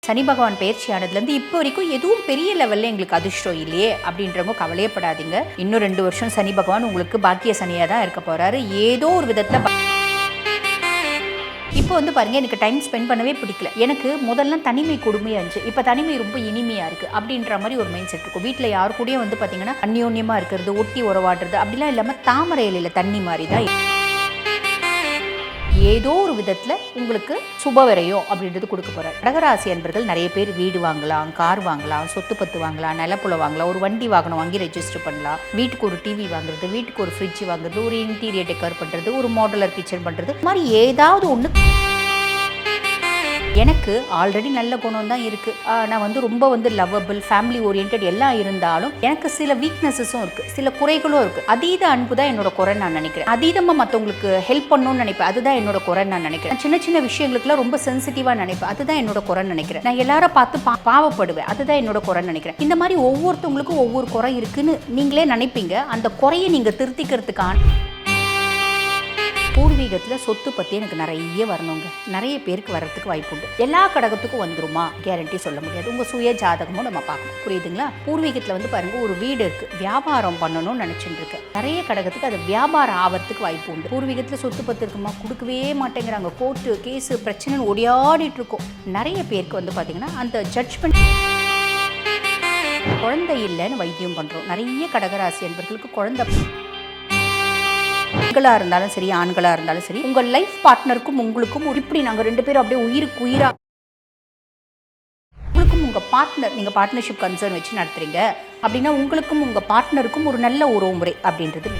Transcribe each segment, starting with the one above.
சனி பகவான் பயிற்சியானதுலேருந்து இப்போ வரைக்கும் எதுவும் பெரிய லெவலில் எங்களுக்கு அதிர்ஷ்டம் இல்லையே அப்படின்றவங்க கவலையப்படாதீங்க. இன்னும் 2 வருஷம் சனி பகவான் உங்களுக்கு பாக்கிய சனியாக தான் இருக்க போகிறாரு. ஏதோ ஒரு விதத்தில் இப்போ பாருங்க, எனக்கு டைம் ஸ்பெண்ட் பண்ணவே பிடிக்கல. எனக்கு முதல்ல தனிமை கொடுமையாக இருந்துச்சு, இப்போ தனிமை ரொம்ப இனிமையாக இருக்குது அப்படின்ற மாதிரி ஒரு மைண்ட் செட் இருக்கும். வீட்டில் யாரு கூடயும் பார்த்தீங்கன்னா அந்யோன்யமாக இருக்கிறது, ஒட்டி உறவாடுறது அப்படிலாம் இல்லாமல் தாமரை இலையில் தண்ணி மாதிரி தான் ஏதோ ஒரு விதத்தில் உங்களுக்கு சுபவிரயம் அப்படின்றது கொடுக்க போகிறார். கடகராசி அன்பர்கள் நிறைய பேர் வீடு வாங்கலாம், கார் வாங்கலாம், சொத்து பத்து வாங்கலாம், நிலப்புல வாங்கலாம், ஒரு வண்டி வாகனம் வாங்கி ரெஜிஸ்டர் பண்ணலாம், வீட்டுக்கு ஒரு டிவி வாங்குறது, வீட்டுக்கு ஒரு ஃப்ரிட்ஜ் வாங்குறது, ஒரு இன்டீரியர் டெக்கர் பண்ணுறது, ஒரு மாடுலர் கிச்சன் பண்ணுறது, இது மாதிரி ஏதாவது ஒன்று. எனக்கு ஆல்ரெடி நல்ல குணம் தான் இருக்குது. நான் ரொம்ப லவ்வபிள், ஃபேமிலி ஓரியன்ட் எல்லாம் இருந்தாலும் எனக்கு சில வீக்னஸஸும் இருக்குது, சில குறைகளும் இருக்குது. அதீத அன்பு தான் என்னோட குறை நான் நினைக்கிறேன். அதீதமாக மற்றவங்களுக்கு ஹெல்ப் பண்ணணும்னு நினைப்பேன், அதுதான் என்னோட குறை நான் நினைக்கிறேன். சின்ன சின்ன விஷயங்களுக்குலாம் ரொம்ப சென்சிட்டிவாக நினைப்பேன், அதுதான் என்னோட குறை நினைக்கிறேன். நான் எல்லாரும் பார்த்து பாவப்படுவேன், அதுதான் என்னோட குறை நினைக்கிறேன். இந்த மாதிரி ஒவ்வொருத்தவங்களுக்கும் ஒவ்வொரு குறை இருக்குன்னு நீங்களே நினைப்பீங்க. அந்த குறையை நீங்கள் திருத்திக்கிறதுக்கான பூர்வீகத்தில் சொத்து பற்றி எனக்கு நிறைய வரணுங்க. நிறைய பேருக்கு வர்றதுக்கு வாய்ப்பு உண்டு. எல்லா கடகத்துக்கும் வந்துருமா கேரண்டி சொல்ல முடியாது. உங்கள் சுய ஜாதகமும் நம்ம பார்க்கணும், புரியுதுங்களா? பூர்வீகத்தில் பாருங்க, ஒரு வீடு இருக்குது, வியாபாரம் பண்ணணும்னு நினச்சிட்டு இருக்கேன். நிறைய கடகத்துக்கு அது வியாபாரம் ஆகிறதுக்கு வாய்ப்பு உண்டு. பூர்வீகத்தில் சொத்து பத்து இருக்குமா, கொடுக்கவே மாட்டேங்கிறாங்க, கோர்ட்டு கேஸு பிரச்சனைன்னு ஓடியாடிட்டு இருக்கோம். நிறைய பேருக்கு பார்த்தீங்கன்னா அந்த ஜட்ஜ்மெண்ட், குழந்தை இல்லைன்னு வைத்தியம் பண்ணுறோம். நிறைய கடகராசி என்பவர்களுக்கு குழந்தை, பெண்களாக இருந்தாலும் சரி, ஆண்களாக இருந்தாலும் சரி, உங்கள் லைஃப் பார்ட்னருக்கும் உங்களுக்கும் இப்படி நாங்கள் 2 பேரும் அப்படியே உயிருக்கு உயிரா, உங்களுக்கும் உங்கள் பார்ட்னர், நீங்கள் பார்ட்னர்ஷிப் கன்சர்ன் வச்சு நடத்துறீங்க அப்படின்னா உங்களுக்கும் உங்கள் பார்ட்னருக்கும் ஒரு நல்ல உறவு முறை அப்படின்றது.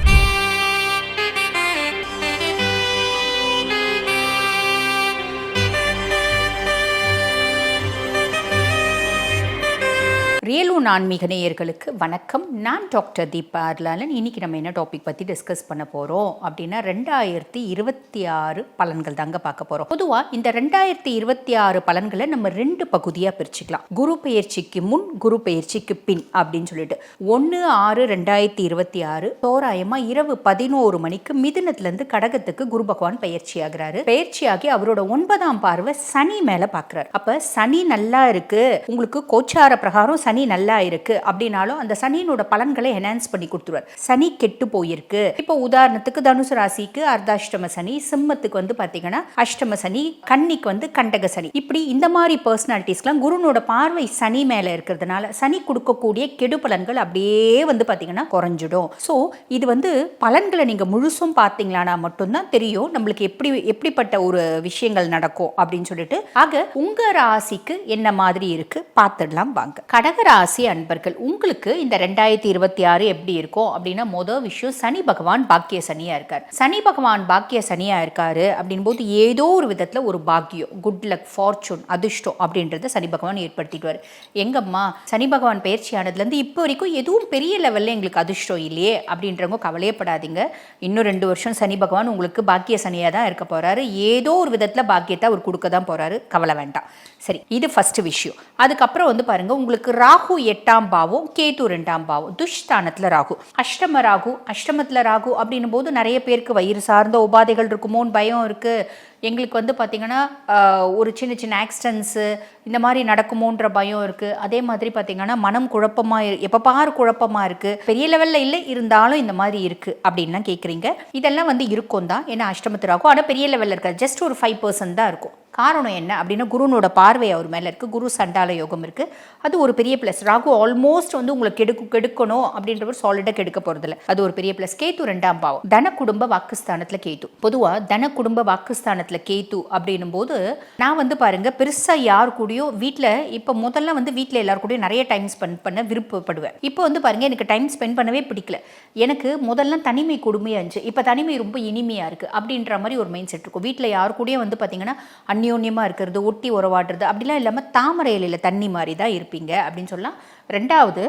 ரியலூன் ஆன்மீக நேயர்களுக்கு வணக்கம். நான் டாக்டர் தீபா அர்லாலன். இன்னைக்கு நம்ம என்ன டாபிக் பற்றி டிஸ்கஸ் பண்ண போகிறோம் அப்படின்னா 2026 பலன்கள் தாங்க பார்க்க போகிறோம். பொதுவாக இந்த 2026 பலன்களை நம்ம 2 பகுதியாக பிரிச்சுக்கலாம். குரு பெயர்ச்சிக்கு முன், குரு பெயர்ச்சிக்கு பின் அப்படின்னு சொல்லிட்டு 1/6/2026 தோராயமாக இரவு 11 மணிக்கு மிதுனத்திலேருந்து கடகத்துக்கு குரு பகவான் பயிற்சி ஆகிறாரு. பயிற்சியாகி அவரோட 9ஆம் பார்வை சனி மேலே பார்க்குறாரு. அப்போ சனி நல்லா இருக்கு, உங்களுக்கு கோச்சார பிரகாரம் சனி நல்லா இருக்கு அப்படின்னாலும் அந்த சனியினோட பலன்களை என்ஹான்ஸ் பண்ணி கொடுத்துருவார். சனி கெட்டு போயிருக்கு. இப்போ உதாரணத்துக்கு தனுசு ராசிக்கு அர்த்தாஷ்டம சனி, சிம்மத்துக்கு பார்த்தீங்கன்னா அஷ்டம சனி, கன்னிக்கு கண்டக சனி, இப்படி இந்த மாதிரி பர்சனாலிட்டிஸ்லாம் குருனோட பார்வை சனி மேல இருக்கிறதுனால சனி கொடுக்கக்கூடிய கெடு பலன்கள் அப்படியே பார்த்தீங்கன்னா குறைஞ்சிடும். ஸோ இது பலன்களை நீங்க முழுசும் பார்த்தீங்களானா மட்டும்தான் தெரியும் நம்மளுக்கு எப்படிப்பட்ட ஒரு விஷயங்கள் நடக்கும் அப்படின்னு சொல்லிட்டு. ஆக உங்க ராசிக்கு என்ன மாதிரி இருக்கு பார்த்துடலாம் வாங்க. கடகராசி அன்பர்கள், உங்களுக்கு இந்த 2026 எப்படி இருக்கும் அப்படின்னா, மொதல் விஷயம், சனி பகவான் பாக்கிய சனியா இருக்காரு. சனி பகவான் பாக்கிய சனியா இருக்காரு அப்படின் போது ஏதோ ஒரு விதத்துல ஒரு பாக்கியம், குட் லக், ஃபார்ச்சூன், அதிர்ஷ்டம் அப்படின்றத சனி பகவான் ஏற்படுத்திடுவார். எங்கம்மா சனி பகவான் பயிற்சியானதுல இருந்து இப்போ வரைக்கும் எதுவும் பெரிய லெவல்ல எங்களுக்கு அதிர்ஷ்டம் இல்லையே அப்படின்றவங்க கவலையப்படாதீங்க. இன்னும் 2 வருஷம் சனி பகவான் உங்களுக்கு பாக்கிய சனியா தான் இருக்க போறாரு. ஏதோ ஒரு விதத்துல பாக்கியத்தை அவர் கொடுக்க தான் போறாரு, கவலை வேண்டாம். சரி, இது ஃபர்ஸ்ட் விஷயம். அதுக்கப்புறம் பாருங்க, உங்களுக்கு ராகு 8ஆம் பாவம், கேது 2ஆம் பாவம், துஷ்தானத்துல ராகு, அஷ்டம ராகு. அஷ்டமத்துல ராகு அப்படின்னும் போது நிறைய பேருக்கு வயிறு சார்ந்த உபாதைகள் இருக்குமோன்னு பயம் இருக்கு. எங்களுக்கு பார்த்தீங்கன்னா ஒரு சின்ன சின்ன ஆக்சிடென்ட்ஸு இந்த மாதிரி நடக்குமோன்ற பயம் இருக்குது. அதே மாதிரி பார்த்தீங்கன்னா மனம் குழப்பமாக, எப்போ பாரு குழப்பமாக இருக்குது, பெரிய லெவலில் இல்லை இருந்தாலும் இந்த மாதிரி இருக்குது அப்படின்லாம் கேட்குறீங்க. இதெல்லாம் இருக்கும் தான், ஏன்னா அஷ்டமத்து ராகு, ஆனால் பெரிய லெவலில் இருக்காது, ஜஸ்ட் ஒரு 5% தான் இருக்கும். காரணம் என்ன அப்படின்னா, குருனோட பார்வை அவர் மேலே இருக்குது, குரு சண்டால யோகம் இருக்குது, அது ஒரு பெரிய ப்ளஸ். ராகு ஆல்மோஸ்ட் உங்களை கெடுக்கணும் அப்படின்றவர் சாலிடாக கெடுக்க போகிறதில்ல, அது ஒரு பெரிய ப்ளஸ். கேது 2ஆம் பாவம், தன குடும்ப வாக்குஸ்தானத்தில் கேது. பொதுவாக தன குடும்ப வாக்குஸ்தானத்தில் கேது அப்படின்னும் போது நான் பாருங்க, பெருசா யார் கூடயோ வீட்டில், இப்போ முதல்ல வீட்டில் எல்லாரு கூடயும் நிறைய டைம் ஸ்பெண்ட் பண்ண விருப்பப்படுவேன். இப்போ பாருங்க, எனக்கு டைம் ஸ்பெண்ட் பண்ணவே பிடிக்கல. எனக்கு முதல்ல தனிமை கொடுமையாக இருந்துச்சு, இப்போ தனிமை ரொம்ப இனிமையாக இருக்குது அப்படின்ற மாதிரி ஒரு மைண்ட் செட் இருக்கும். வீட்டில் யார் கூடயும் பார்த்தீங்கன்னா அந்யோன்யமாக இருக்கிறது, ஒட்டி உறவாடுறது அப்படிலாம் இல்லாமல் தாமரை இலையில் தண்ணி மாதிரி தான் இருப்பீங்க அப்படின்னு சொல்லலாம். 2வது,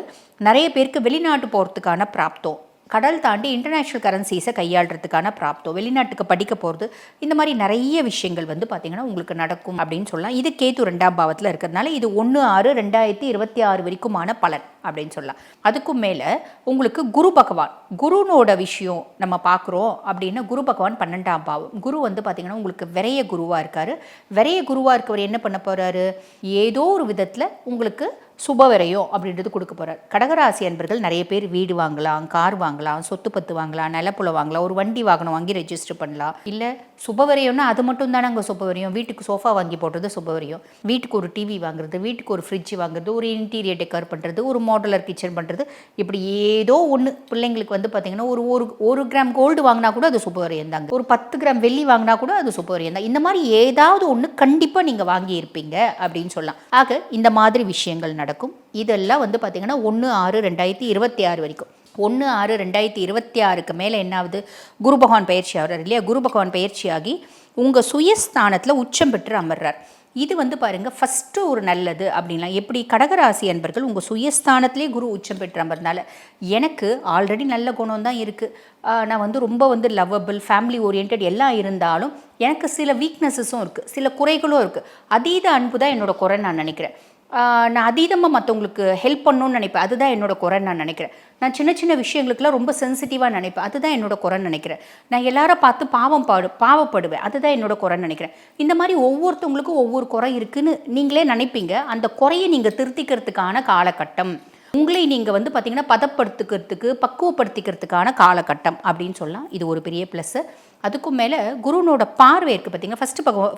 நிறைய பேருக்கு வெளிநாட்டு போகிறதுக்கான பிராப்தம், கடல் தாண்டி இன்டர்நேஷ்னல் கரன்சிஸை கையாளுறதுக்கான பிராப்தம், வெளிநாட்டுக்கு படிக்க போகிறது, இந்த மாதிரி நிறைய விஷயங்கள் பார்த்தீங்கன்னா உங்களுக்கு நடக்கும் அப்படின்னு சொல்லலாம். இது கேது 2ஆம் பாவத்தில் இருக்கிறதுனால இது 1/6/2026 வரைக்குமான பலன் அப்படின்னு சொல்லலாம். அதுக்கும் மேலே உங்களுக்கு குரு பகவான், குருனோட விஷயம் நம்ம பார்க்குறோம் அப்படின்னா குரு பகவான் 12ஆம் பாவம். குரு வந்து பார்த்திங்கன்னா உங்களுக்கு விரைய குருவாக இருக்கார். விரைய குருவாக இருக்கவர் என்ன பண்ண போகிறாரு, ஏதோ ஒரு விதத்தில் உங்களுக்கு சுபவிரயம் அப்படின்றது கொடுக்க போகிறார். கடகராசி அன்பர்கள் நிறைய பேர் வீடு வாங்கலாம், கார் வாங்கலாம், சொத்து பத்து வாங்கலாம், நிலப்புல வாங்கலாம், ஒரு வண்டி வாகனம் வாங்கி ரெஜிஸ்டர் பண்ணலாம். இல்லை சுபவிரயம்னா அது மட்டும் தானே அங்கே சுபவிரயம். வீட்டுக்கு சோஃபா வாங்கி போடுறது சுபவிரயம், வீட்டுக்கு ஒரு டிவி வாங்குறது, வீட்டுக்கு ஒரு ஃப்ரிட்ஜ் வாங்குறது, ஒரு இன்டீரியர் டெக்கர் பண்ணுறது, ஒரு மாடுலர் கிச்சன் பண்ணுறது, இப்படி ஏதோ ஒன்று. பிள்ளைங்களுக்கு வந்து பார்த்திங்கன்னா ஒரு கிராம் கோல்டு வாங்கினா கூட அது சுபவிரயம் தாங்க. ஒரு 10 கிராம் வெள்ளி வாங்கினா கூட அது சுபவிரயம் தான். இந்த மாதிரி ஏதாவது ஒன்று கண்டிப்பாக நீங்கள் வாங்கி இருப்பீங்க அப்படின்னு சொல்லலாம். ஆக இந்த மாதிரி விஷயங்கள் நடக்கும். இதெல்லாம் வந்து பார்த்திங்கன்னா 1/6/2026 வரைக்கும். 1/6/2026க்கு மேலே என்ன ஆகுது, குரு பகவான் பயிற்சி ஆகிறார் இல்லையா. குரு பகவான் பயிற்சியாகி உங்கள் சுயஸ்தானத்தில் உச்சம் பெற்று அமர்றார். இது வந்து பாருங்கள் ஃபஸ்ட்டு ஒரு நல்லது அப்படின்லாம். எப்படி கடகராசி அன்பர்கள் உங்கள் சுயஸ்தானத்திலே குரு உச்சம் பெற்று அமர்னால எனக்கு ஆல்ரெடி நல்ல குணம் தான் இருக்குது. நான் வந்து ரொம்ப வந்து லவ்வபிள், ஃபேமிலி ஓரியன்ட் எல்லாம் இருந்தாலும் எனக்கு சில வீக்னஸஸும் இருக்குது, சில குறைகளும் இருக்குது. அதீத அன்பு தான் என்னோடய குறை நான் நினைக்கிறேன். நான் அதீதமாக மற்றவங்களுக்கு ஹெல்ப் பண்ணணும்னு நினைப்பேன், அதுதான் என்னோடய குறைன்னு நான் நினைக்கிறேன். நான் சின்ன சின்ன விஷயங்களுக்குலாம் ரொம்ப சென்சிட்டிவாக நினைப்பேன், அதுதான் என்னோடய குறைன்னு நினைக்கிறேன். நான் எல்லாரை பார்த்து பாவப்படுவேன், அதுதான் என்னோடய குறைன்னு நினைக்கிறேன். இந்த மாதிரி ஒவ்வொருத்தவங்களுக்கும் ஒவ்வொரு குறை இருக்குதுன்னு நீங்களே நினைப்பீங்க. அந்த குறையை நீங்கள் திருத்திக்கிறதுக்கான காலகட்டம், உங்களை நீங்கள் வந்து பார்த்திங்கன்னா பதப்படுத்திக்கிறதுக்கு, பக்குவப்படுத்திக்கிறதுக்கான காலகட்டம் அப்படின்னு சொல்லலாம். இது ஒரு பெரிய ப்ளஸ்ஸு. அதுக்கும் மேலே குருனோட பார்வை இருக்குது பார்த்திங்கன்னா.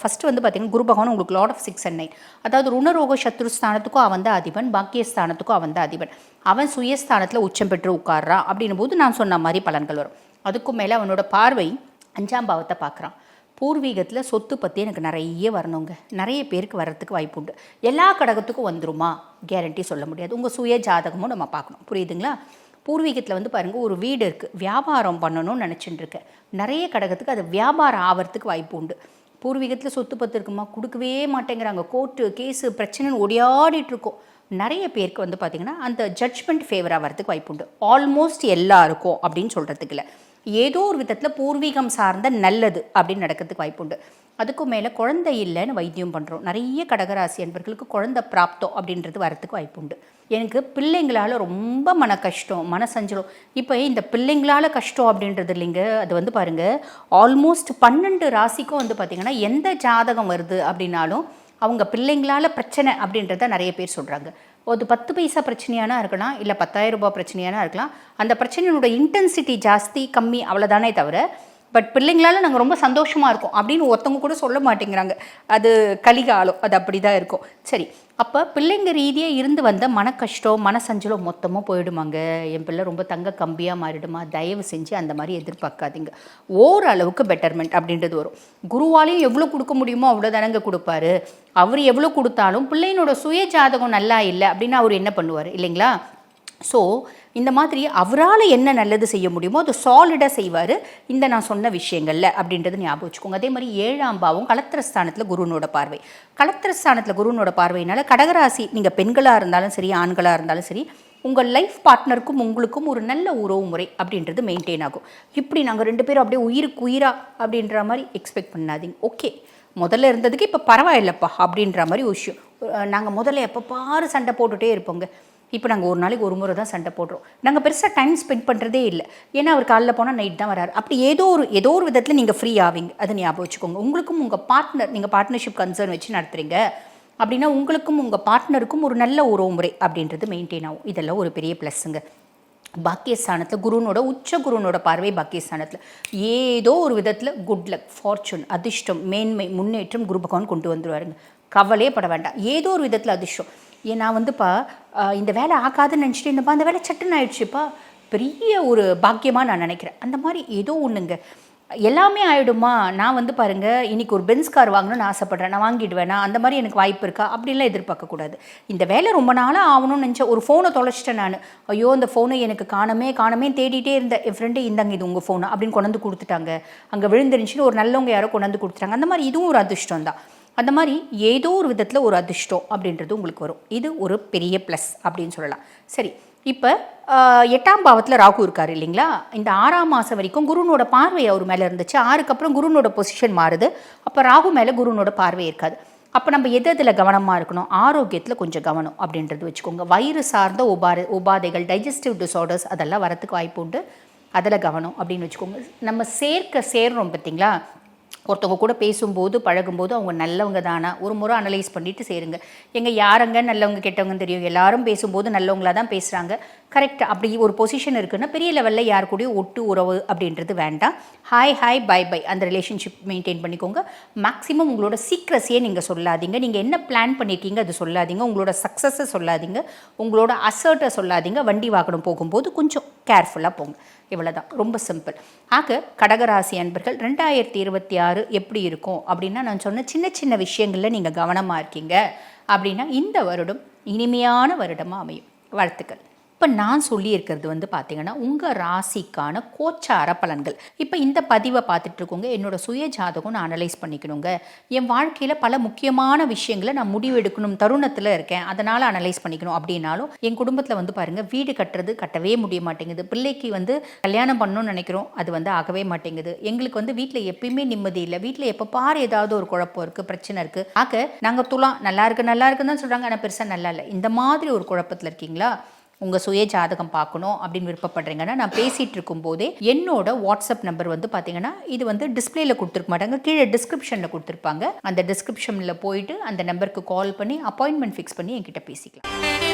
ஃபஸ்ட்டு வந்து பார்த்திங்கன்னா குரு பகவான் உங்களுக்கு லார்ட் ஆஃப் 6 and 9, அதாவது ருணரோக சத்ருஸ்தானத்துக்கும் அவன் தான் அதிபன், பாக்கியஸ்தானத்துக்கும் அவன் தான் அதிபன். அவன் சுயஸ்தானத்தில் உச்சம் பெற்று உட்கார்றான் அப்படின்னும் போது நான் சொன்ன மாதிரி பலன்கள் வரும். அதுக்கும் மேலே அவனோட பார்வை 5ஆம் பாவத்தை பார்க்குறான். பூர்வீகத்தில் சொத்து பற்றி எனக்கு நிறைய வரணுங்க, நிறைய பேருக்கு வர்றதுக்கு வாய்ப்பு உண்டு. எல்லா கடகத்துக்கும் வந்துருமா கேரண்டி சொல்ல முடியாது. உங்கள் சுய ஜாதகமும் நம்ம பார்க்கணும், புரியுதுங்களா. பூர்வீகத்தில் வந்து பாருங்கள் ஒரு வீடு இருக்குது, வியாபாரம் பண்ணணும்னு நினச்சிட்டு இருக்கேன். நிறைய கடகத்துக்கு அது வியாபாரம் ஆகிறதுக்கு வாய்ப்பு உண்டு. பூர்வீகத்தில் சொத்து பத்து இருக்குமா, கொடுக்கவே மாட்டேங்கிறாங்க, கோர்ட்டு கேஸு பிரச்சனைன்னு ஓடியாடிட்டுருக்கோம். நிறைய பேருக்கு வந்து பார்த்திங்கன்னா அந்த ஜட்ஜ்மெண்ட் ஃபேவராக வரதுக்கு வாய்ப்பு உண்டு. ஆல்மோஸ்ட் எல்லாருக்கும் அப்படின்னு சொல்கிறதுக்கு இல்லை, ஏதோ ஒரு விதத்தில் பூர்வீகம் சார்ந்த நல்லது அப்படின்னு நடக்கிறதுக்கு வாய்ப்பு உண்டு. அதுக்கும் மேலே குழந்தை இல்லைன்னு வைத்தியம் பண்ணுறோம். நிறைய கடகராசி அன்பர்களுக்கு குழந்தை பிராப்தம் அப்படின்றது வரத்துக்கு வாய்ப்பு உண்டு. எனக்கு பிள்ளைங்களால் ரொம்ப மன கஷ்டம், மனசஞ்சலம். இப்போ இந்த பிள்ளைங்களால் கஷ்டம் அப்படின்றது இல்லைங்க, அது வந்து பாருங்கள் ஆல்மோஸ்ட் 12 ராசிக்கும் வந்து பார்த்திங்கன்னா எந்த ஜாதகம் வருது அப்படின்னாலும் அவங்க பிள்ளைங்களால் பிரச்சனை அப்படின்றத நிறைய பேர் சொல்கிறாங்க. ஒரு 10 பைசா பிரச்சனையானா இருக்கலாம், இல்லை 10,000 ரூபாய் பிரச்சனையானா இருக்கலாம். அந்த பிரச்சனையோட இன்டென்சிட்டி ஜாஸ்தி கம்மி அவ்வளோதானே தவிர, பட் பிள்ளைங்களால நாங்கள் ரொம்ப சந்தோஷமாக இருக்கோம் அப்படின்னு ஒருத்தவங்க கூட சொல்ல மாட்டேங்கிறாங்க. அது கலிகாலம், அது அப்படி தான் இருக்கும். சரி, அப்போ பிள்ளைங்க ரீதியாக இருந்து வந்த மன கஷ்டம், மனசஞ்சலம் மொத்தமாக போயிடுமாங்க. என் பிள்ளை ரொம்ப தங்க கம்பியாக மாறிடுமா, தயவு செஞ்சு அந்த மாதிரி எதிர்பார்க்காதீங்க. ஓரளவுக்கு பெட்டர்மெண்ட் அப்படின்றது வரும். குருவாலையும் எவ்வளோ கொடுக்க முடியுமோ அவ்வளோ தானங்க கொடுப்பாரு. அவர் எவ்வளோ கொடுத்தாலும் பிள்ளையினோட சுய ஜாதகம் நல்லா இல்லை அப்படின்னா அவர் என்ன பண்ணுவார் இல்லைங்களா. ஸோ இந்த மாதிரி அவரால் என்ன நல்லது செய்ய முடியுமோ அது சாலிடாக செய்வார் இந்த நான் சொன்ன விஷயங்களில் அப்படின்றது ஞாபகம் வச்சுக்கோங்க. அதே மாதிரி 7ஆம் பாவம் கலத்திரஸ்தானத்தில் குருனோட பார்வை. கலத்திரஸ்தானத்தில் குருனோட பார்வையினால கடகராசி நீங்கள் பெண்களாக இருந்தாலும் சரி, ஆண்களாக இருந்தாலும் சரி, உங்கள் லைஃப் பார்ட்னருக்கும் உங்களுக்கும் ஒரு நல்ல உறவு முறை அப்படின்றது மெயின்டைன் ஆகும். இப்படி நாங்கள் 2 பேரும் அப்படியே உயிருக்கு உயிரா அப்படின்ற மாதிரி எக்ஸ்பெக்ட் பண்ணாதீங்க. ஓகே, முதல்ல இருந்ததுக்கு இப்போ பரவாயில்லப்பா அப்படின்ற மாதிரி விஷயம். நாங்கள் முதல்ல எப்போ பாரு சண்டை போட்டுகிட்டே இருப்போங்க. இப்போ நாங்கள் ஒரு நாளைக்கு ஒரு முறை தான் சண்டை போடுறோம். நாங்கள் பெருசாக டைம் ஸ்பெண்ட் பண்ணுறதே இல்லை. ஏன்னா அவர் காலைல போனால் நைட் தான் வராரு. அப்படி ஏதோ ஒரு விதத்தில் நீங்கள் ஃப்ரீ ஆவீங்க, அதை ஞாபகம் வச்சுக்கோங்க. உங்களுக்கும் உங்கள் பார்ட்னர், நீங்கள் பார்ட்னர்ஷிப் கன்சர்ன் வச்சு நடத்துகிறீங்க அப்படின்னா உங்களுக்கும் உங்கள் பார்ட்னருக்கும் ஒரு நல்ல உறவு முறை அப்படின்றது மெயின்டைன் ஆகும். இதெல்லாம் ஒரு பெரிய ப்ளஸ்ஸுங்க. பாக்கியஸ்தானத்தில் குருனோட குருனோட பார்வை பாக்கியஸ்தானத்தில் ஏதோ ஒரு விதத்தில் குட் லக், ஃபார்ச்சூன், அதிர்ஷ்டம், மேன்மை, முன்னேற்றம் குரு பகவான் கொண்டு வந்துடுவாருங்க. கவலையே பட வேண்டாம். ஏதோ ஒரு விதத்தில் அதிர்ஷ்டம். நான் வந்துப்பா இந்த வேலை ஆகாதுன்னு நினச்சிட்டு இருந்தப்பா அந்த வேலை சட்டுன்னு ஆயிடுச்சுப்பா, பெரிய ஒரு பாக்கியமாக நான் நினைக்கிறேன். அந்த மாதிரி ஏதோ ஒன்றுங்க, எல்லாமே ஆகிடுமா. நான் வந்து பாருங்கள் இன்றைக்கி ஒரு பென்ஸ் கார் வாங்கணும்னு ஆசைப்பட்றேன், நான் வாங்கிடுவேனா, அந்த மாதிரி எனக்கு வாய்ப்பு இருக்கா அப்படின்லாம் எதிர்பார்க்கக்கூடாது. இந்த வேலை ரொம்ப நாளாக ஆகணும்னு நினச்சேன், ஒரு ஃபோனை தொலைச்சிட்டேன் நான், ஐயோ அந்த ஃபோனை எனக்கு காணமே தேடிட்டே இருந்தேன். என் ஃப்ரெண்டு இந்தாங்க இது உங்கள் ஃபோனு அப்படின்னு கொண்டு வந்து கொடுத்துட்டாங்க. அங்கே விழுந்துருந்துச்சின்னு ஒரு நல்லவங்க யாரோ கொண்டு வந்து கொடுத்துட்டாங்க. அந்த மாதிரி இதுவும் ஒரு அதிர்ஷ்டம் தான். அந்த மாதிரி ஏதோ ஒரு விதத்தில் ஒரு அதிர்ஷ்டம் அப்படின்றது உங்களுக்கு வரும். இது ஒரு பெரிய ப்ளஸ் அப்படின்னு சொல்லலாம். சரி, இப்போ 8ஆம் பாவத்தில் ராகு இருக்கார் இல்லைங்களா. இந்த 6ஆம் மாதம் வரைக்கும் குருனோட பார்வை அவர் மேலே இருந்துச்சு. 6க்கு அப்புறம் குருனோட பொசிஷன் மாறுது. அப்போ ராகு மேலே குருனோட பார்வை இருக்காது. அப்போ நம்ம எதில் கவனமாக இருக்கணும், ஆரோக்கியத்தில் கொஞ்சம் கவனம் அப்படின்றது வச்சுக்கோங்க. வயிறு சார்ந்த உபாதைகள், டைஜஸ்டிவ் டிஸார்டர்ஸ் அதெல்லாம் வரத்துக்கு வாய்ப்பு உண்டு, அதில் கவனம் அப்படின்னு வச்சுக்கோங்க. நம்ம சேர்றோம் பார்த்தீங்களா, ஒருத்தவங்க கூட பேசும்போது பழகும்போது அவங்க நல்லவங்க தானா ஒரு முறை அனலைஸ் பண்ணிவிட்டு சேருங்க. யாருங்க நல்லவங்க கெட்டவங்கன்னு தெரியும், எல்லாரும் பேசும்போது நல்லவங்களாக தான் பேசுகிறாங்க, கரெக்ட். அப்படி ஒரு பொசிஷன் இருக்குன்னா பெரிய லெவலில் யார் கூடயும் ஒட்டு உறவு அப்படின்றது வேண்டாம். ஹாய் பை பை அந்த ரிலேஷன்ஷிப் மெயின்டைன் பண்ணிக்கோங்க. மேக்ஸிமம் உங்களோட சீக்ரஸியே நீங்கள் சொல்லாதீங்க, நீங்கள் என்ன பிளான் பண்ணியிருக்கீங்க அது சொல்லாதீங்க, உங்களோட சக்ஸஸை சொல்லாதீங்க, உங்களோட அசர்ட்டை சொல்லாதீங்க. வண்டி வாகனம் போகும்போது கொஞ்சம் கேர்ஃபுல்லாக போங்க. இவ்வளோதான், ரொம்ப சிம்பிள். ஆக கடகராசி அன்பர்கள் 2026 எப்படி இருக்கும் அப்படின்னா, நான் சொன்ன சின்ன சின்ன விஷயங்களில் நீங்கள் கவனமாக இருக்கீங்க அப்படின்னா இந்த வருடம் இனிமையான வருடமாக அமையும். வாழ்த்துக்கள். இப்போ நான் சொல்லியிருக்கிறது பார்த்தீங்கன்னா உங்கள் ராசிக்கான கோச்சார பலன்கள். இப்போ இந்த பதிவை பார்த்துட்டு இருக்கோங்க, என்னோட சுய ஜாதகம் நான் அனலைஸ் பண்ணிக்கணுங்க, என் வாழ்க்கையில் பல முக்கியமான விஷயங்களை நான் முடிவெடுக்கணும் தருணத்தில் இருக்கேன், அதனால் அனலைஸ் பண்ணிக்கணும் அப்படின்னாலும், என் குடும்பத்தில் பாருங்கள், வீடு கட்டவே முடிய மாட்டேங்குது, பிள்ளைக்கு கல்யாணம் பண்ணணும்னு நினைக்கிறோம், அது ஆகவே மாட்டேங்குது, எங்களுக்கு வீட்டில் எப்பயுமே நிம்மதி இல்லை, வீட்டில் எப்போ பாரு ஏதாவது ஒரு குழப்பம் இருக்குது, பிரச்சனை இருக்குது. ஆக நாங்கள் துலாம் நல்லா இருக்குன்னு தான் சொல்கிறாங்க, ஆனால் பெருசாக நல்லா இல்லை, இந்த மாதிரி ஒரு குழப்பத்தில் இருக்கீங்களா? உங்கள் சுய ஜாதகம் பார்க்கணும் அப்படின்னு விருப்பப்படுறீங்கன்னா, நான் பேசிகிட்டு இருக்கும்போதே என்னோட வாட்ஸ்அப் நம்பர் பார்த்தீங்கன்னா, இது டிஸ்பிளேல கொடுத்துருக்க மாட்டாங்க, கீழே டிஸ்கிரிப்ஷனில் கொடுத்துருப்பாங்க. அந்த டிஸ்கிரிப்ஷனில் போயிட்டு அந்த நம்பருக்கு கால் பண்ணி அப்பாயின்மெண்ட் ஃபிக்ஸ் பண்ணி என்கிட்ட பேசிக்கலாம்.